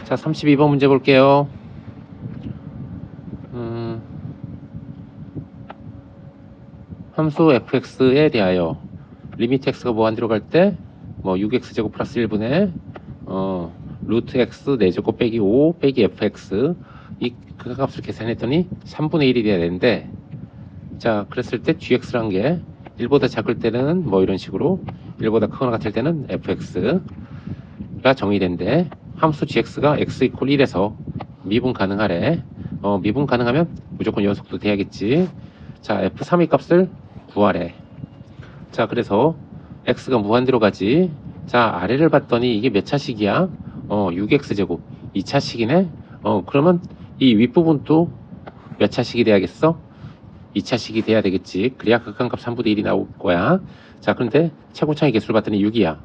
자, 32번 문제 볼게요. 함수 fx에 대하여 리미트 x가 무한대로 갈 때 뭐 6x제곱 플러스 1분의 루트 x 4제곱 빼기 5 빼기 fx 이 그 값을 계산했더니 3분의 1이 돼야 되는데, 자 그랬을 때 gx란 게 1보다 작을 때는 뭐 이런 식으로, 1보다 크거나 같을 때는 fx가 정의된대. 함수 gx가 x 이퀄 1에서 미분 가능하래. 미분 가능하면 무조건 연속도 돼야겠지. 자 f3의 값을 구하래. 자 그래서 x가 무한대로 가지. 자 아래를 봤더니 이게 몇 차식이야? 6x제곱 2차식이네. 그러면 이 윗부분도 몇 차식이 돼야겠어? 2차식이 돼야 되겠지. 그래야 극한값 3분의 1이 나올 거야. 자 그런데 최고차의 개수를 봤더니 6이야.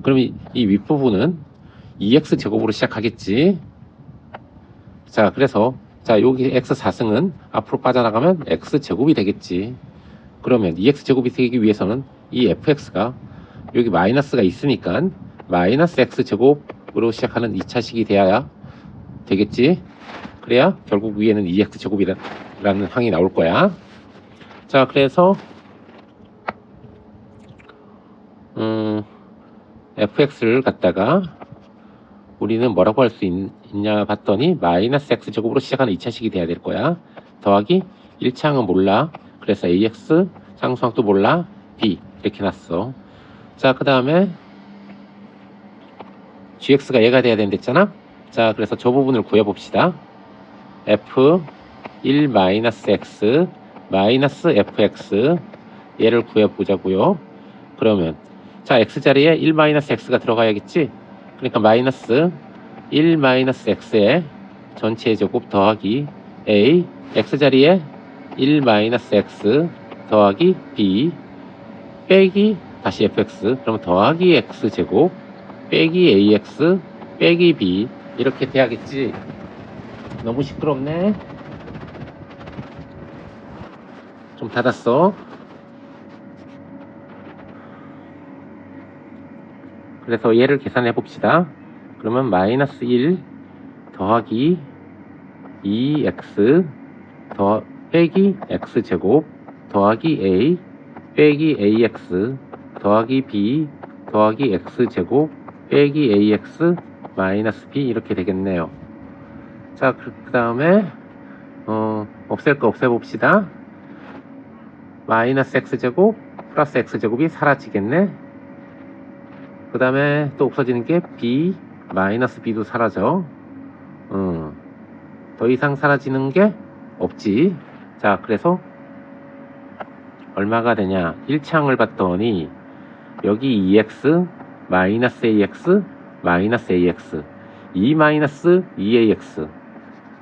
그럼 이 윗부분은 2x제곱으로 시작하겠지. 자 그래서 자 여기 x4승은 앞으로 빠져나가면 x제곱이 되겠지. 그러면 2x제곱이 되기 위해서는 이 fx가 여기 마이너스가 있으니까 마이너스 x제곱으로 시작하는 2차식이 돼야 되겠지. 그래야 결국 위에는 2x제곱이라는 항이 나올 거야. 자 그래서 fx를 갖다가 우리는 뭐라고 할 수 있냐 봤더니 마이너스 x제곱으로 시작하는 2차식이 돼야 될 거야. 더하기 1차항은 몰라. 그래서 ax 상수항도 몰라. b 이렇게 놨어. 자 그 다음에 gx가 얘가 돼야 된댔잖아. 자 그래서 저 부분을 구해봅시다. f1 마이너스 x 마이너스 fx 얘를 구해보자고요. 그러면 자 x자리에 1 마이너스 x가 들어가야겠지. 그러니까 마이너스 1 마이너스 x의 전체 제곱 더하기 a, x자리에 1 마이너스 x 더하기 b 빼기 다시 fx, 그러면 더하기 x제곱 빼기 ax 빼기 b 이렇게 돼야겠지. 너무 시끄럽네. 좀 닫았어. 그래서 얘를 계산해 봅시다. 그러면 마이너스 1 더하기 2x 빼기 x제곱 더하기 a 빼기 ax 더하기 b 더하기 x제곱 빼기 ax 마이너스 b 이렇게 되겠네요. 자 그 다음에 없앨 거 없애봅시다. 마이너스 x제곱 플러스 x제곱이 사라지겠네. 그 다음에 또 없어지는 게 b 마이너스 b도 사라져. 더 이상 사라지는 게 없지. 자 그래서 얼마가 되냐, 1차항을 봤더니 여기 2x 마이너스 ax 마이너스 ax 2 마이너스 2ax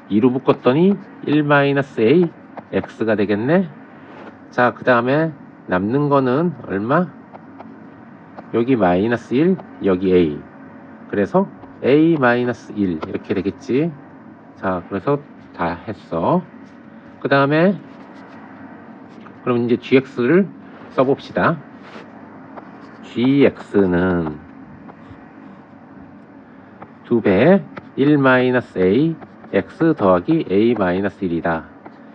2로 묶었더니 1 마이너스 a x가 되겠네. 자 그 다음에 남는 거는 얼마? 여기 마이너스 1 여기 a, 그래서 a 마이너스 1 이렇게 되겠지. 자 그래서 다 했어. 그 다음에 그럼 이제 gx를 써봅시다. gx는 2배 1 마이너스 a x 더하기 a 마이너스 1이다.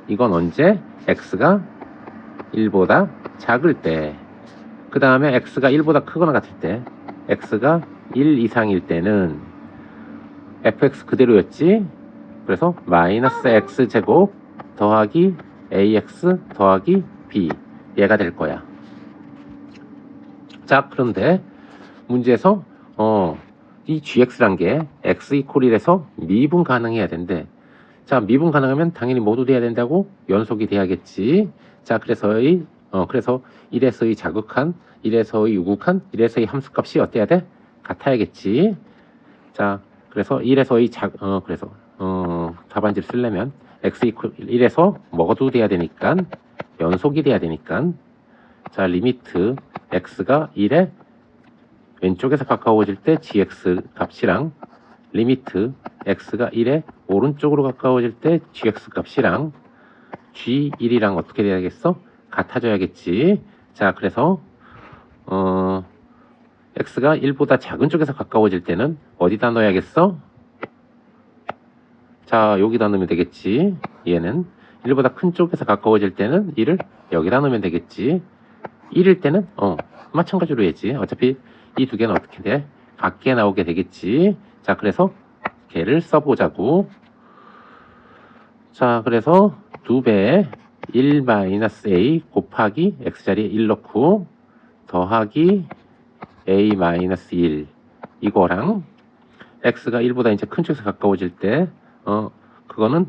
이건 언제? x가 1보다 작을 때. 그 다음에 x가 1보다 크거나 같을 때, x가 1 이상일 때는 fx 그대로였지. 그래서 마이너스 x제곱 더하기 ax 더하기 b 얘가 될 거야. 자 그런데 문제에서 이 gx란 게 x 이퀄 1에서 미분 가능해야 된대. 자 미분 가능하면 당연히 모두 돼야 된다고? 연속이 돼야겠지. 자 그래서의 1에서의 자극한, 1에서의 유국한, 1에서의 함수값이 어때야 돼? 같아야겠지. 자 그래서 1에서의 그래서 답안지를 쓰려면 x 이퀄 1에서 먹어도 돼야 되니까 연속이 돼야 되니까, 자 리미트 x가 1에 왼쪽에서 가까워질 때 gx 값이랑 리미트 x가 1에 오른쪽으로 가까워질 때 gx 값이랑 g1이랑 어떻게 돼야겠어? 같아져야겠지. 자 그래서 x가 1보다 작은 쪽에서 가까워질 때는 어디다 넣어야겠어? 자, 여기다 넣으면 되겠지. 얘는 1보다 큰 쪽에서 가까워질 때는 1을 여기다 넣으면 되겠지. 1일 때는 마찬가지로 해야지. 어차피 이 두 개는 어떻게 돼? 같게 나오게 되겠지. 자, 그래서 걔를 써보자고. 자, 그래서 2배 1-a 곱하기 x자리에 1 넣고 더하기 a-1 이거랑 x가 1보다 이제 큰 쪽에서 가까워질 때 그거는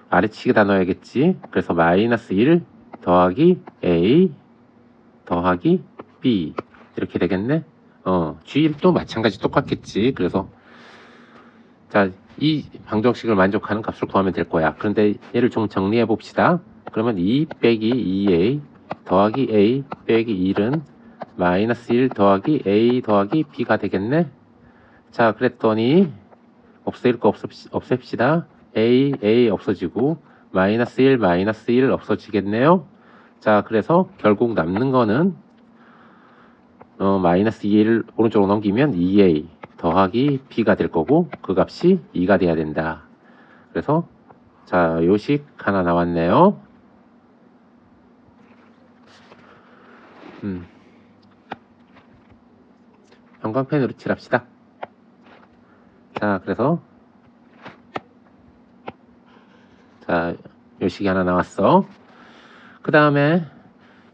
아래치기다 넣어야겠지. 그래서 -1 더하기 a 더하기 b 이렇게 되겠네. g1도 마찬가지 똑같겠지. 그래서 자, 이 방정식을 만족하는 값을 구하면 될 거야. 그런데 얘를 좀 정리해 봅시다. 그러면 2 빼기 2a 더하기 a 빼기 1은 -1 더하기 a 더하기 b가 되겠네. 자, 그랬더니 없앨 거 없앱시다. a 없어지고 -1 없어지겠네요. 자, 그래서 결국 남는 거는 -2를 오른쪽으로 넘기면 2a 더하기 b가 될 거고 그 값이 2가 돼야 된다. 그래서 자, 요식 하나 나왔네요. 형광펜으로 칠합시다. 자, 그래서 자, 요식이 하나 나왔어. 그 다음에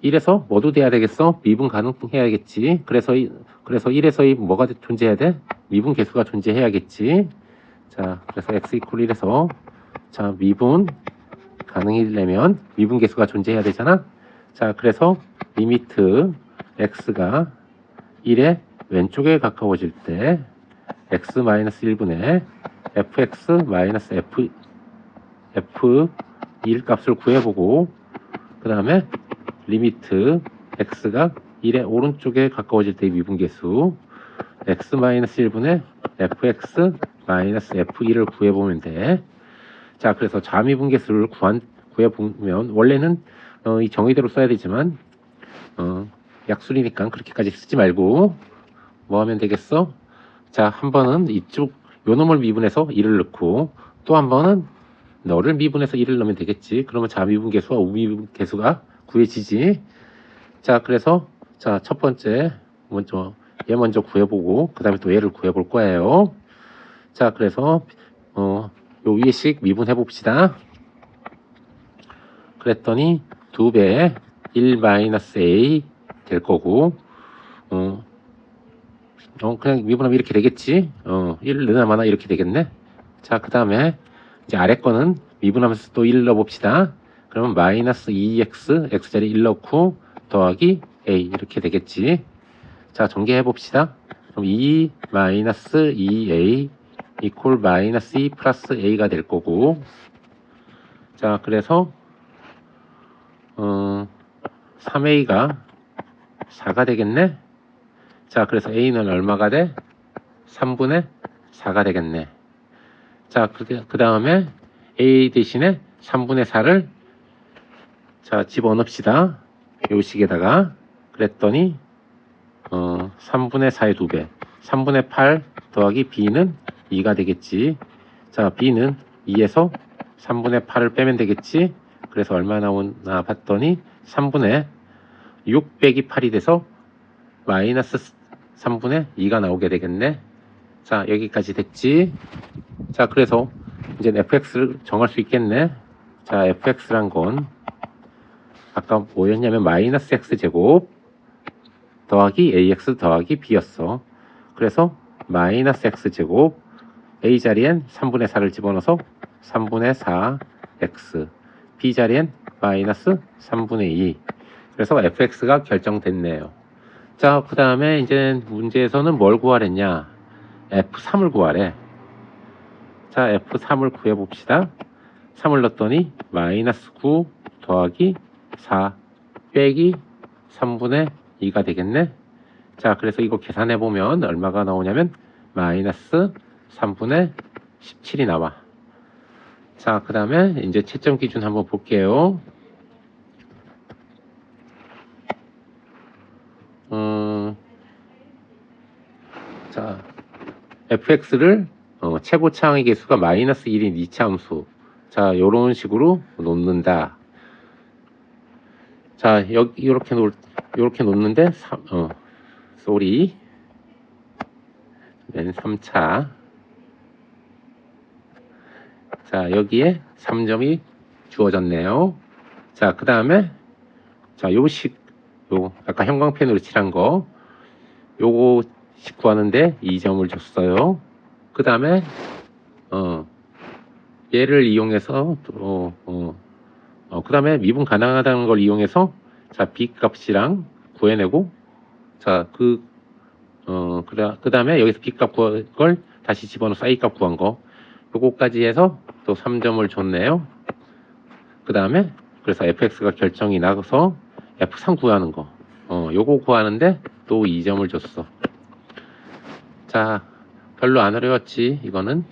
1에서 뭐도 돼야 되겠어? 미분 가능해야겠지. 그래서 1에서 2 뭐가 존재해야 돼? 미분 계수가 존재해야겠지. 자, 그래서 x 이퀄 1에서 자, 미분 가능이려면 미분 계수가 존재해야 되잖아. 자, 그래서 리미트 x가 1의 왼쪽에 가까워질 때 x-1분의 f(x-f)(1) 값을 구해보고 그 다음에 리미트 x가 1의 오른쪽에 가까워질 때의 미분계수 x-1분의 fx-f1을 구해보면 돼. 자, 그래서 좌미분계수를 구해보면 원래는 이 정의대로 써야 되지만 약술이니까 그렇게까지 쓰지 말고 뭐 하면 되겠어? 자, 한 번은 이쪽 요 놈을 미분해서 1을 넣고 또 한 번은 너를 미분해서 1을 넣으면 되겠지. 그러면 좌미분계수와 우미분계수가 구해지지. 자, 그래서 자, 첫 번째 얘 먼저 구해보고 그 다음에 또 얘를 구해볼 거예요. 자, 그래서 요 위에씩 미분해 봅시다. 그랬더니 2배 1-a 될 거고 그냥 미분하면 이렇게 되겠지. 1을 넣으나 이렇게 되겠네. 자, 그 다음에 이제 아래 거는 미분하면서 또 1 넣어봅시다. 그러면 -2x x자리 1 넣고 더하기 a 이렇게 되겠지. 자, 전개해 봅시다. 그럼 2-2a 이퀄 -2 플러스 a가 될 거고 자, 그래서 3a가 4가 되겠네. 자, 그래서 a는 얼마가 돼? 3분의 4가 되겠네. 자, 그 다음에 a 대신에 3분의 4를 자, 집어넣읍시다. 요 식에다가 그랬더니 3분의 4의 2배 3분의 8 더하기 b는 2가 되겠지. 자, b는 2에서 3분의 8을 빼면 되겠지. 그래서 얼마 나오나 봤더니 3분의 6 빼기 8이 돼서 마이너스 3분의 2가 나오게 되겠네. 자, 여기까지 됐지. 자, 그래서 이제 fx를 정할 수 있겠네. 자, fx란 건 아까 뭐였냐면 마이너스 x제곱 더하기 ax 더하기 b였어. 그래서 마이너스 x제곱 a 자리엔 3분의 4를 집어넣어서 3분의 4x b 자리엔 마이너스 3분의 2 그래서 fx가 결정됐네요. 자, 그 다음에 이제 문제에서는 뭘 구하랬냐? f3을 구하래. 자, f3을 구해봅시다. 3을 넣었더니 마이너스 9 더하기 4 빼기 3분의 2가 되겠네. 자, 그래서 이거 계산해보면 얼마가 나오냐면 마이너스 3분의 17이 나와. 자, 그 다음에 이제 채점 기준 한번 볼게요. 자, fx를 최고차항의 개수가 마이너스 1인 이차 함수. 자, 요런 식으로 놓는다. 자, 이렇게 놓는데, 쏘리. 맨 3차. 자, 여기에 3점이 주어졌네요. 자, 그 다음에, 자, 아까 형광펜으로 칠한 거, 요거식 구하는데 2점을 줬어요. 그 다음에, 얘를 이용해서, 그 다음에 미분 가능하다는 걸 이용해서, 자, B 값이랑 구해내고, 자, 그 다음에 여기서 B 값 구한 걸 다시 집어넣어서 A 값 구한 거, 요거까지 해서 또 3점을 줬네요. 그 다음에, 그래서 fx가 결정이 나서 f3 구하는 거, 요거 구하는데 또 2점을 줬어. 자, 별로 안 어려웠지, 이거는.